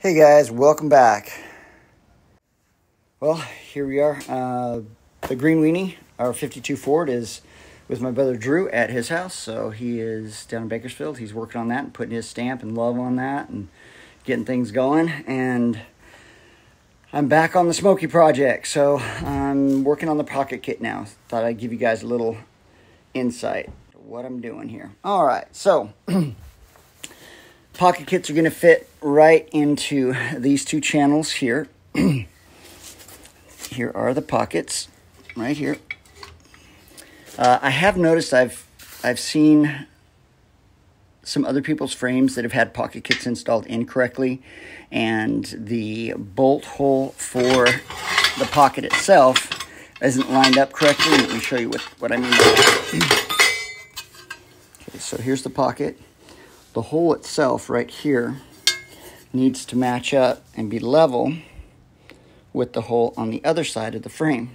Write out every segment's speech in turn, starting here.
Hey guys, welcome back. Well, here we are. The green weenie, our 52 Ford, is with my brother Drew at his house. So he is down in Bakersfield. He's working on that and putting his stamp and love on that and getting things going. And I'm back on the Smoky project. So I'm working on the Pocket Kit now. Thought I'd give you guys a little insight to what I'm doing here. All right, so Pocket Kits are going to fit right into these two channels here. Here are the pockets right here. I have noticed I've seen some other people's frames that have had Pocket Kits installed incorrectly, and the bolt hole for the pocket itself isn't lined up correctly. Let me show you what I mean by that. Okay, so here's the pocket. The hole itself right here needs to match up and be level with the hole on the other side of the frame.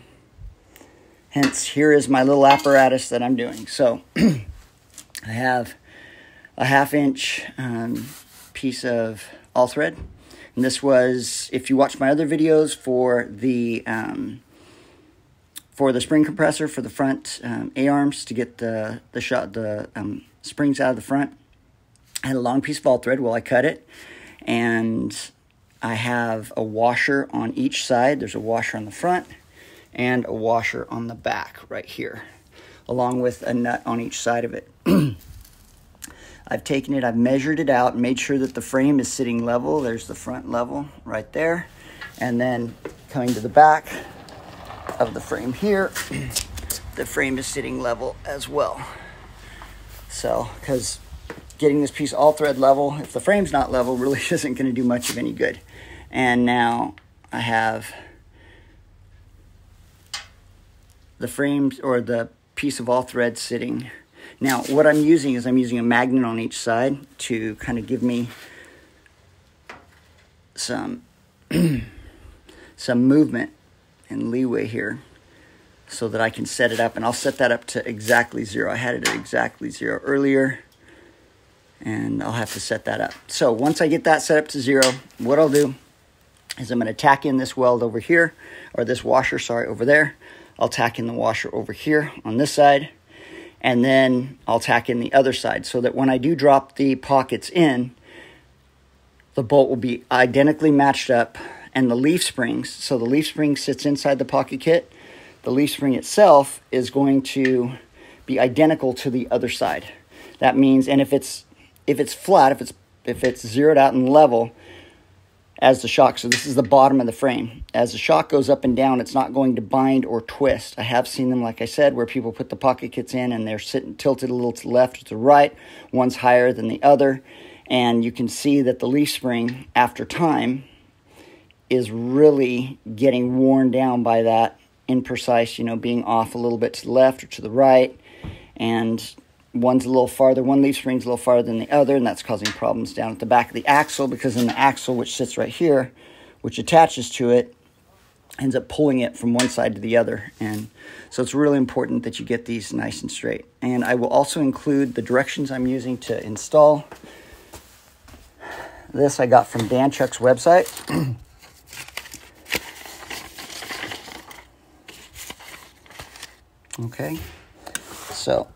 Hence, here is my little apparatus that I'm doing. So I have a 1/2 inch piece of all thread. And this was, if you watch my other videos, for the spring compressor for the front A-arms to get the springs out of the front. I had a long piece of all thread while I cut it, and I have a washer on each side. There's a washer on the front and a washer on the back right here, along with a nut on each side of it. I've taken it, I've measured it out, and made sure that the frame is sitting level. There's the front level right there. And then coming to the back of the frame here, the frame is sitting level as well. So, because getting this piece all thread level, if the frame's not level, really isn't going to do much of any good. And now I have the frames, or the piece of all thread, sitting. Now what I'm using is I'm using a magnet on each side to kind of give me some some movement and leeway here, so that I can set it up. And I'll set that up to exactly 0. I had it at exactly 0 earlier, and I'll have to set that up. So once I get that set up to 0, what I'll do is I'm going to tack in this weld over here, or this washer, sorry, over there. I'll tack in the washer over here on this side, and then I'll tack in the other side, so that when I do drop the pockets in, the bolt will be identically matched up. And the leaf springs, so the leaf spring sits inside the Pocket Kit. The leaf spring itself is going to be identical to the other side. That means, and if it's flat, if it's zeroed out and level, as the shock, so this is the bottom of the frame, as the shock goes up and down, it's not going to bind or twist. I have seen them, like I said, where people put the Pocket Kits in and they're sitting tilted a little to the left or to the right. One's higher than the other, and you can see that the leaf spring, after time, is really getting worn down by that imprecise, being off a little bit to the left or to the right. And one's a little farther, one leaf spring's a little farther than the other, and that's causing problems down at the back of the axle, because in the axle, which sits right here, which attaches to it, ends up pulling it from one side to the other. And so it's really important that you get these nice and straight. And I will also include the directions I'm using to install this. I got from Danchuk's website. Okay, so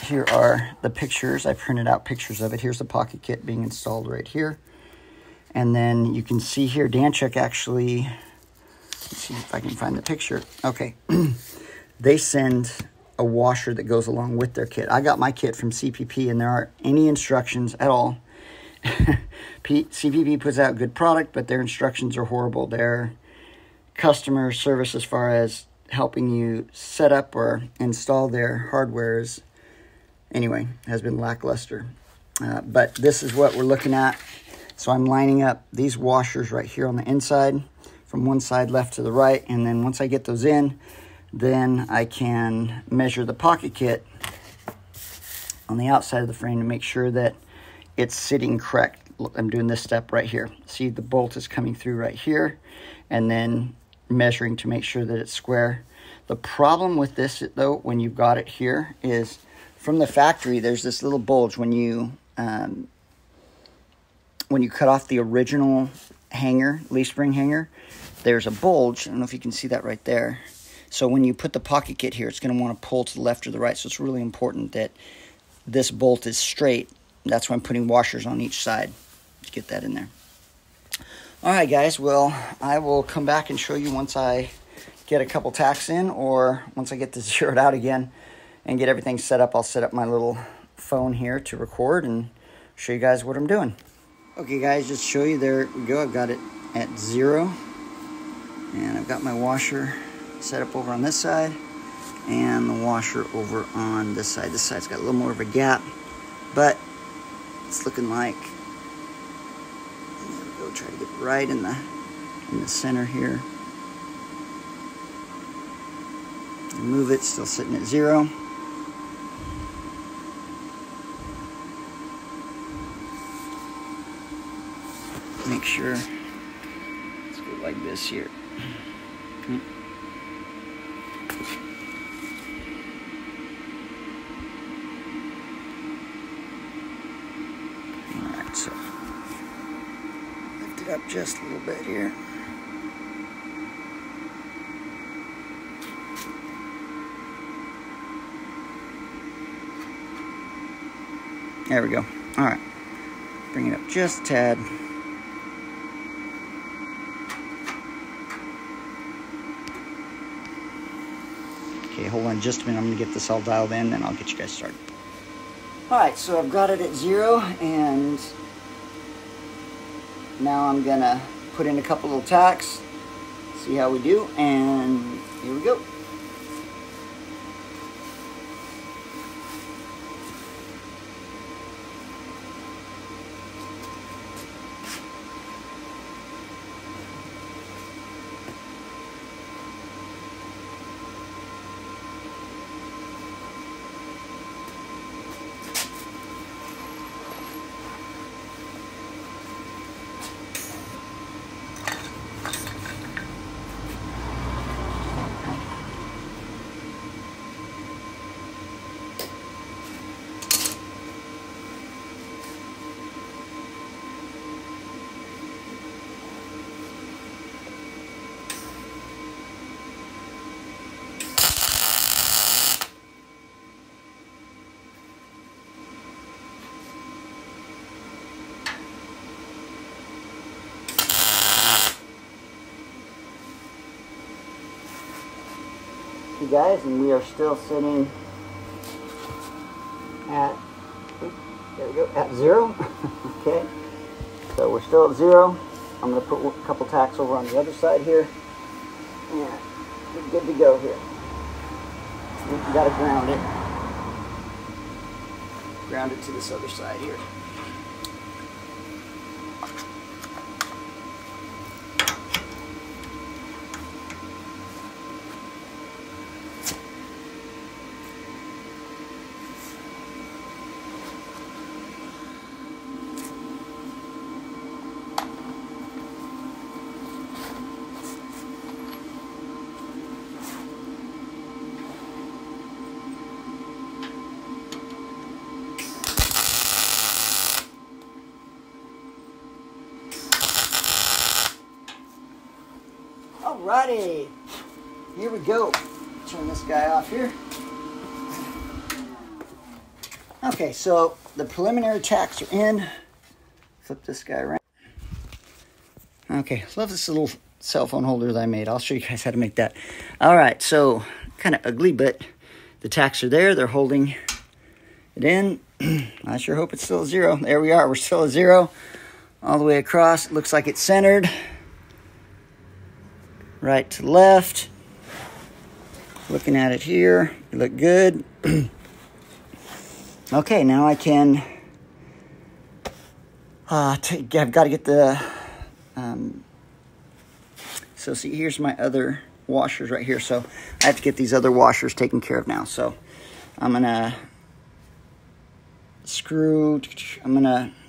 here are the pictures. I printed out pictures of it. Here's the Pocket Kit being installed right here. And then you can see here, Danchuk actually, let's see if I can find the picture. Okay, they send a washer that goes along with their kit. I got my kit from CPP, and there aren't any instructions at all. CPP puts out good product, but their instructions are horrible. Their customer service, as far as helping you set up or install their hardware, has been lackluster. But this is what we're looking at. So I'm lining up these washers right here on the inside, from one side left to the right, and then once I get those in, then I can measure the Pocket Kit on the outside of the frame to make sure that it's sitting correct. Look, I'm doing this step right here. See, the bolt is coming through right here, and then measuring to make sure that it's square. The problem with this, though, when you've got it here, is from the factory, there's this little bulge when you when you cut off the original hanger, leaf spring hanger, there's a bulge. I don't know if you can see that right there. So when you put the pocket kit here, it's going to want to pull to the left or the right. So it's really important that this bolt is straight. That's why I'm putting washers on each side to get that in there. All right, guys. Well, I will come back and show you once I get a couple tacks in, or once I get this zeroed out again and get everything set up. I'll set up my little phone here to record and show you guys what I'm doing. Okay, guys, just show you. There we go. I've got it at 0. And I've got my washer set up over on this side and the washer over on this side. This side's got a little more of a gap, but it's looking like, there we go, try to get right in the center here. And move it, still sitting at 0. Make sure, let's go like this here. Alright, so lift it up just a little bit here. There we go. Alright, bring it up just a tad. Okay, hold on just a minute. I'm going to get this all dialed in, and I'll get you guys started. Alright, so I've got it at 0, and now I'm going to put in a couple little tacks, see how we do, and here we go. You guys, and we are still sitting at, there we go, at 0. Okay, so we're still at 0. I'm going to put a couple tacks over on the other side here, and we're good to go here. We've got to ground it to this other side here. Alrighty, here we go. Turn this guy off here. Okay, so the preliminary tacks are in. Flip this guy around. Okay, love this little cell phone holder that I made. I'll show you guys how to make that. Alright, so kind of ugly, but the tacks are there. They're holding it in. I sure hope it's still 0. There we are. We're still at 0. All the way across. It looks like it's centered. Right to left. Looking at it here, you look good. Okay, now I can, I've got to get the, so see, here's my other washers right here. So I have to get these other washers taken care of now. So I'm going to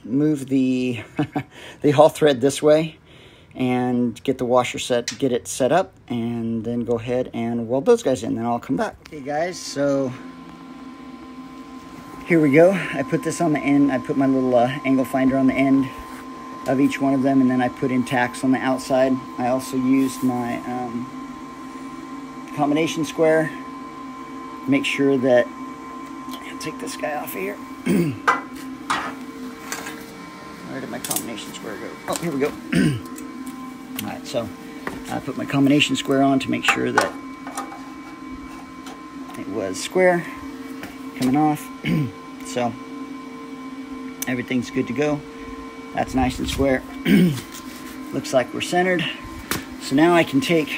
move the, the hall thread this way and get the washer set, get it set up, and then go ahead and weld those guys in. Then I'll come back. Okay, guys, so here we go. I put this on the end. I put my little angle finder on the end of each one of them, and then I put in tacks on the outside. I also used my combination square. Make sure that, I'll take this guy off of here. Where did my combination square go? Oh, here we go. Alright, so I put my combination square on to make sure that it was square coming off. So everything's good to go. That's nice and square. Looks like we're centered. So now I can take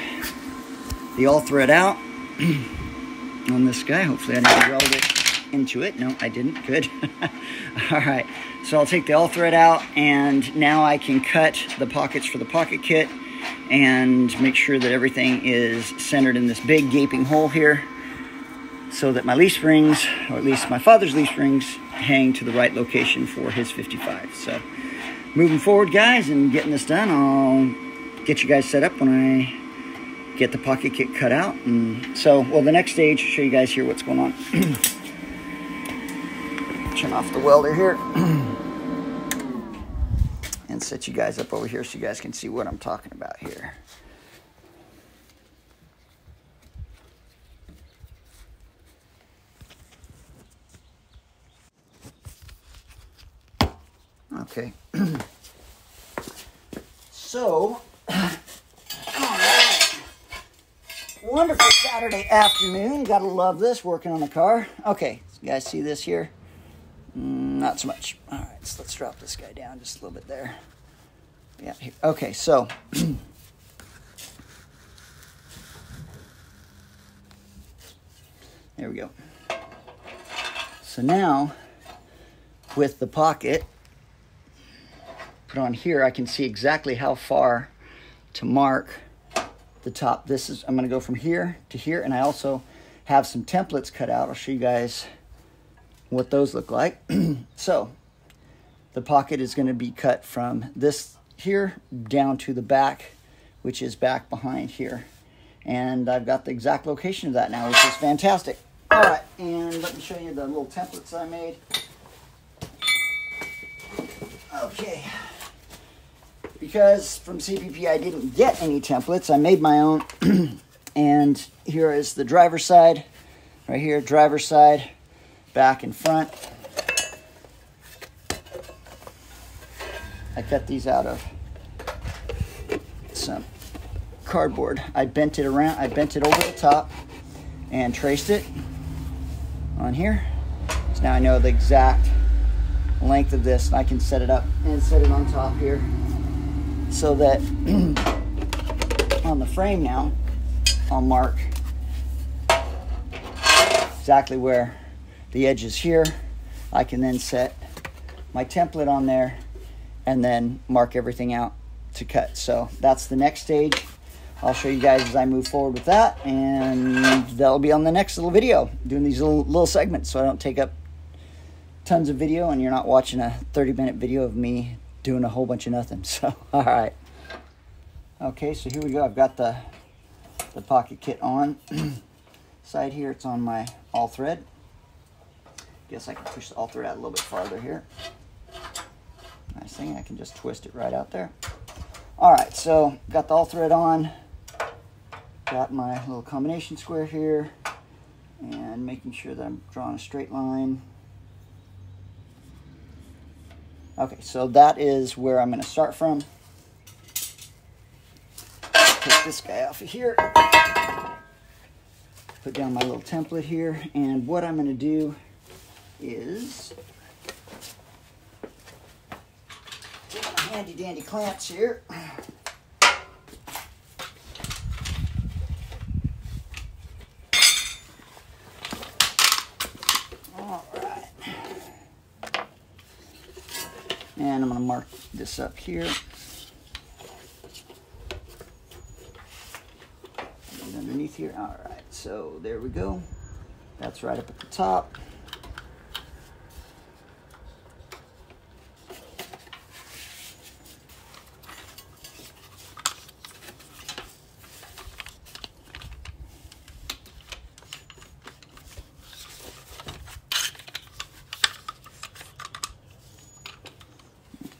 the all thread out on this guy. Hopefully I didn't weld it into it. No, I didn't. Good. All right. So I'll take the all thread out, and now I can cut the pockets for the pocket kit and make sure that everything is centered in this big gaping hole here, so that my leaf springs, or at least my father's leaf springs, hang to the right location for his 55. So moving forward, guys, and getting this done, I'll get you guys set up when I get the pocket kit cut out. And so, well, the next stage, show you guys here what's going on. Turn off the welder here and set you guys up over here so you guys can see what I'm talking about here. Okay. So, all right. Wonderful Saturday afternoon. Gotta love this, working on the car. Okay, so you guys see this here? Not so much. All right, so let's drop this guy down just a little bit there. Yeah, here. Okay, so there we go. So now, with the pocket put on here, I can see exactly how far to mark the top. This is, I'm going to go from here to here, and I also have some templates cut out. I'll show you guys what those look like. So the pocket is going to be cut from this here down to the back, which is back behind here, and I've got the exact location of that now, which is fantastic. All right, and let me show you the little templates I made. Okay, because from CPP I didn't get any templates, I made my own. And here is the driver's side, right here, driver's side, back and front. I cut these out of some cardboard. I bent it around, I bent it over the top and traced it on here. So now I know the exact length of this, and I can set it up and set it on top here, so that on the frame now I'll mark exactly where the edge is here. I can then set my template on there and then mark everything out to cut. So that's the next stage. I'll show you guys as I move forward with that, and that'll be on the next little video, doing these little segments so I don't take up tons of video and you're not watching a 30-minute video of me doing a whole bunch of nothing. So, all right. Okay, so here we go. I've got the pocket kit on. Side here, it's on my all thread. Guess I can push the all thread out a little bit farther here. Nice thing, I can just twist it right out there. All right, so got the all thread on. Got my little combination square here, and making sure that I'm drawing a straight line. Okay, so that is where I'm going to start from. Take this guy off of here. Put down my little template here, and what I'm going to do is take my handy dandy clamps here. Alright. And I'm going to mark this up here. And underneath here. Alright, so there we go. That's right up at the top.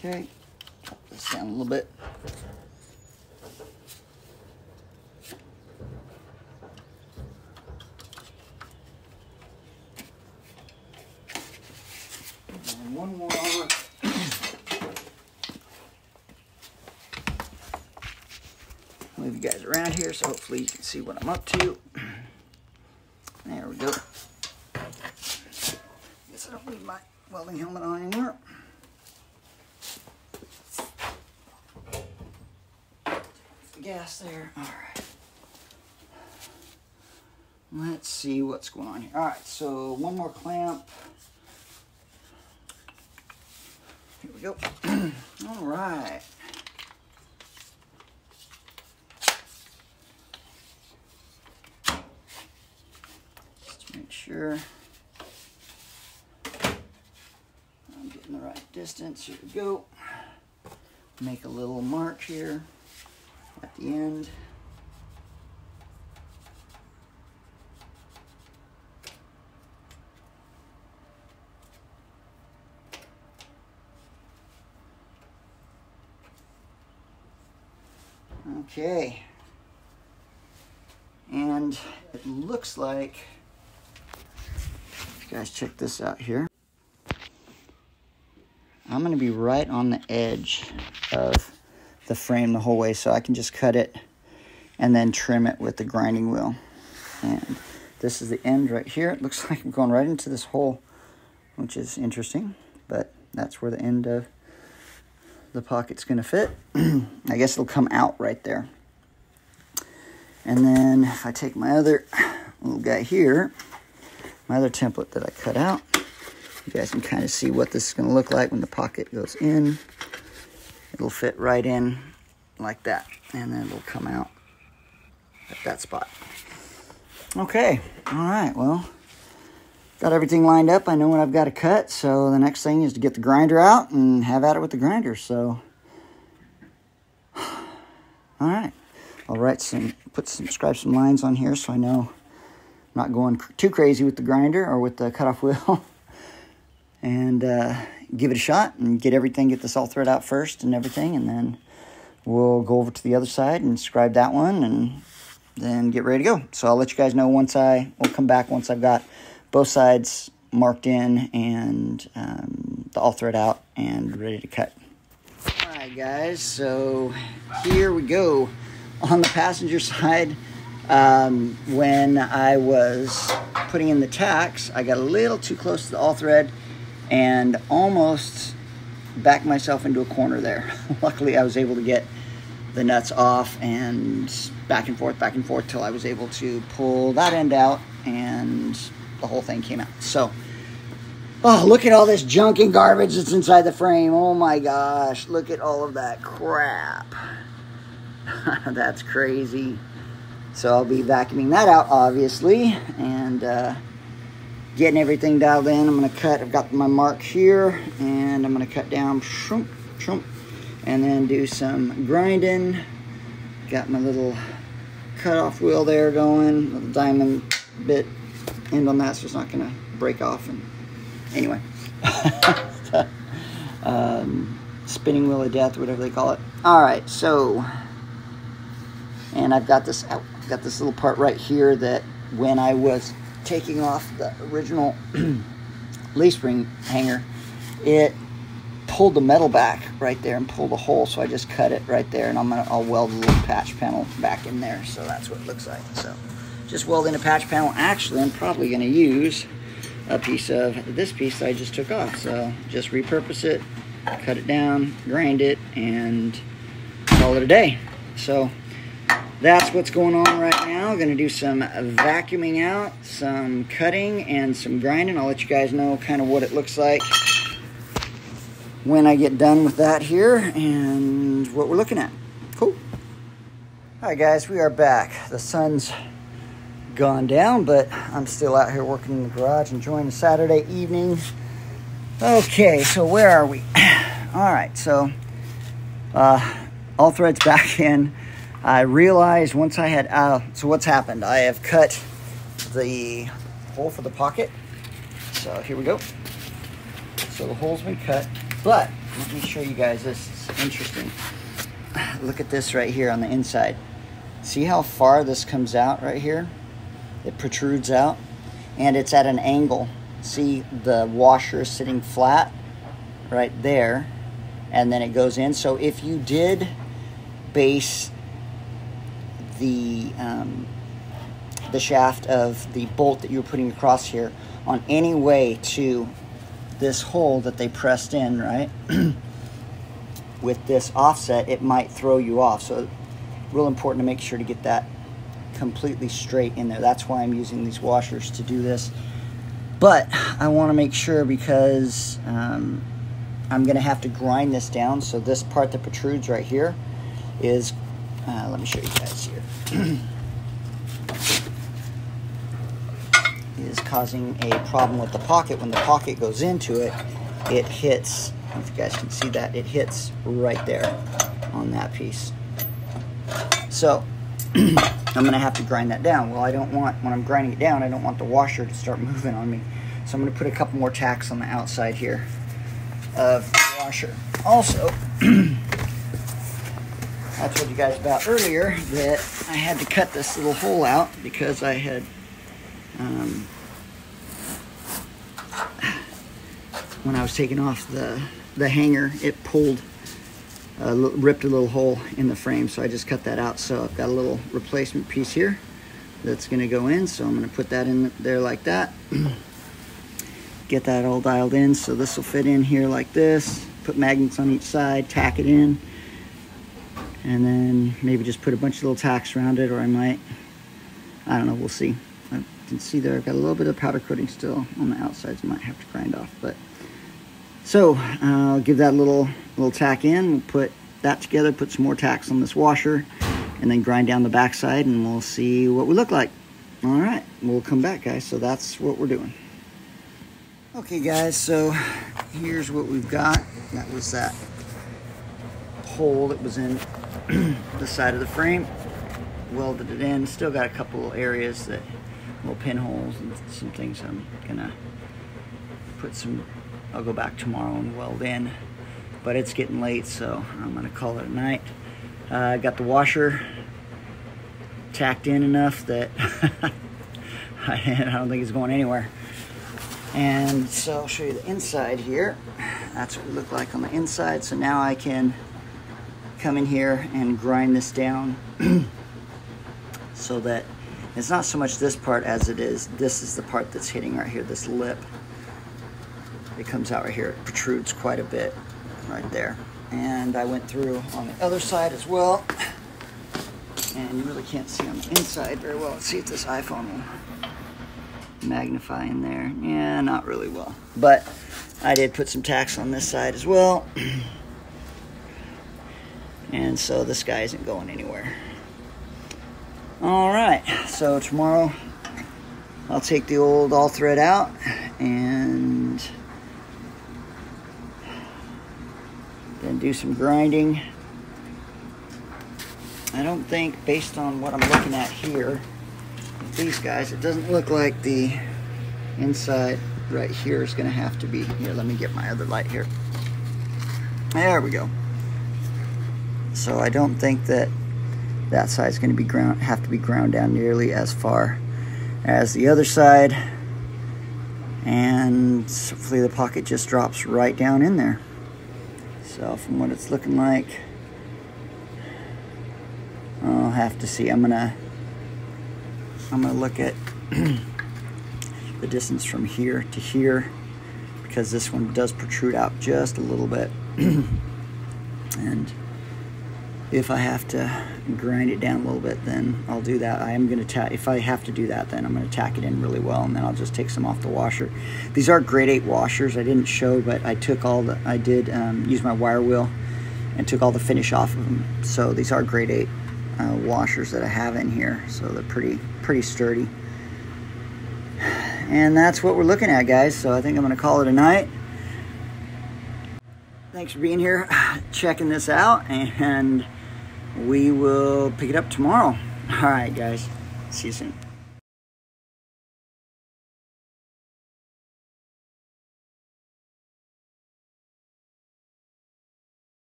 Okay, drop And one more. Move you guys around here so hopefully you can see what I'm up to. There we go. Guess I don't need my welding helmet on anymore. The gas there. All right. Let's see what's going on here. All right, so one more clamp. Here we go. All right. Just make sure I'm getting the right distance. Here we go. Make a little mark here at the end. Okay, and it looks like, if you guys check this out here, I'm going to be right on the edge of the frame the whole way, so I can just cut it and then trim it with the grinding wheel. And this is the end right here. It looks like I'm going right into this hole, which is interesting, but that's where the end of the pocket's going to fit. I guess it'll come out right there. And then if I take my other little guy here, my other template that I cut out, you guys can kind of see what this is going to look like when the pocket goes in. It'll fit right in like that, and then it'll come out at that spot. Okay, all right, well, got everything lined up. I know what I've got to cut, so the next thing is to get the grinder out and have at it with the grinder. So, all right, I'll scribe some lines on here so I know I'm not going too crazy with the grinder or with the cutoff wheel. And give it a shot and get this all thread out first and everything, and then we'll go over to the other side and scribe that one and then get ready to go. So I'll let you guys know we'll come back once I've got both sides marked in and the all thread out and ready to cut. All right, guys, so here we go. On the passenger side, when I was putting in the tacks, I got a little too close to the all thread and almost backed myself into a corner there. Luckily, I was able to get the nuts off and back and forth till I was able to pull that end out and the whole thing came out. So, oh, look at all this junk and garbage that's inside the frame. Oh my gosh, look at all of that crap. That's crazy. So I'll be vacuuming that out, obviously, and getting everything dialed in. I'm going to cut. I've got my mark here, and I'm going to cut down, and then do some grinding. Got my little cutoff wheel there going, little diamond bit end on that, so it's not going to break off. And anyway, spinning wheel of death, whatever they call it. All right, so, and I've got this little part right here that when I was taking off the original leaf spring hanger, it pulled the metal back right there and pulled a hole, so I just cut it right there, and I'll weld a little patch panel back in there, so that's what it looks like. So just weld in a patch panel. Actually, I'm probably going to use a piece of this piece that I just took off, so just repurpose it, cut it down, grind it, and call it a day. So that's what's going on right now. Going to do some vacuuming out, some cutting, and some grinding. I'll let you guys know kind of what it looks like when I get done with that here and what we're looking at. Cool. All right, guys, we are back. The sun's gone down, but I'm still out here working in the garage, enjoying the Saturday evening. Okay, so where are we? All right, so all threads back in. I realized once I had, so what's happened? I have cut the hole for the pocket. So here we go. So the hole's been cut, but let me show you guys, this is interesting. look at this right here on the inside. See how far this comes out right here? It protrudes out, and it's at an angle. See, the washer is sitting flat right there, and then it goes in. So if you did base the shaft of the bolt that you're putting across here on any way to this hole that they pressed in, right? With this offset, it might throw you off. So real important to make sure to get that completely straight in there. That's why I'm using these washers to do this. But I want to make sure, because I'm going to have to grind this down. So this part that protrudes right here is, let me show you guys here, is causing a problem with the pocket. When the pocket goes into it, it hits, I don't know if you guys can see that, it hits right there on that piece. So I'm going to have to grind that down. Well, I don't want, when I'm grinding it down, I don't want the washer to start moving on me. So I'm going to put a couple more tacks on the outside here of the washer. Also, I told you guys about earlier that I had to cut this little hole out because I had when I was taking off the hanger, it pulled, ripped a little hole in the frame, so I just cut that out. So I've got a little replacement piece here that's going to go in, so I'm going to put that in there like that. Get that all dialed in, so this will fit in here like this. Put magnets on each side, tack it in, and then maybe just put a bunch of little tacks around it, or I might, I don't know, we'll see. I can see there I've got a little bit of powder coating still on the outsides. I might have to grind off, but so I'll give that a little tack in. We'll put that together, put some more tacks on this washer, and then grind down the backside, and we'll see what we look like. All right, we'll come back, guys. So that's what we're doing. Okay, guys, so here's what we've got. That was that hole that was in the side of the frame. Welded it in. Still got a couple areas that, little pinholes and some things I'm gonna put some, I'll go back tomorrow and weld in. But it's getting late, so I'm gonna call it a night. I got the washer tacked in enough that I don't think it's going anywhere. And so I'll show you the inside here. That's what we look like on the inside. So now I can come in here and grind this down so that it's not so much this part as it is, this is the part that's hitting right here, this lip. It comes out right here, it protrudes quite a bit right there. And I went through on the other side as well. And you really can't see on the inside very well. Let's see if this iPhone will magnify in there. Yeah, not really well. But I did put some tacks on this side as well. And so this guy isn't going anywhere. All right, so tomorrow I'll take the old all thread out and then do some grinding. I don't think, based on what I'm looking at here with these guys, it doesn't look like the inside right here is going to have to be. Here, let me get my other light here. There we go. So I don't think that that side is going to be have to be ground down nearly as far as the other side, and hopefully the pocket just drops right down in there. So from what it's looking like, I'll have to see. I'm gonna look at the distance from here to here, because this one does protrude out just a little bit. And if I have to grind it down a little bit, then I'll do that. I am going to if I have to do that, then I'm going to tack it in really well, and then I'll just take some off the washer. These are grade 8 washers. I didn't show, but I took all the, I did use my wire wheel and took all the finish off of them. So these are grade 8 washers that I have in here. So they're pretty sturdy. And that's what we're looking at, guys. So I think I'm going to call it a night. Thanks for being here, checking this out, and we will pick it up tomorrow. All right, guys. See you soon.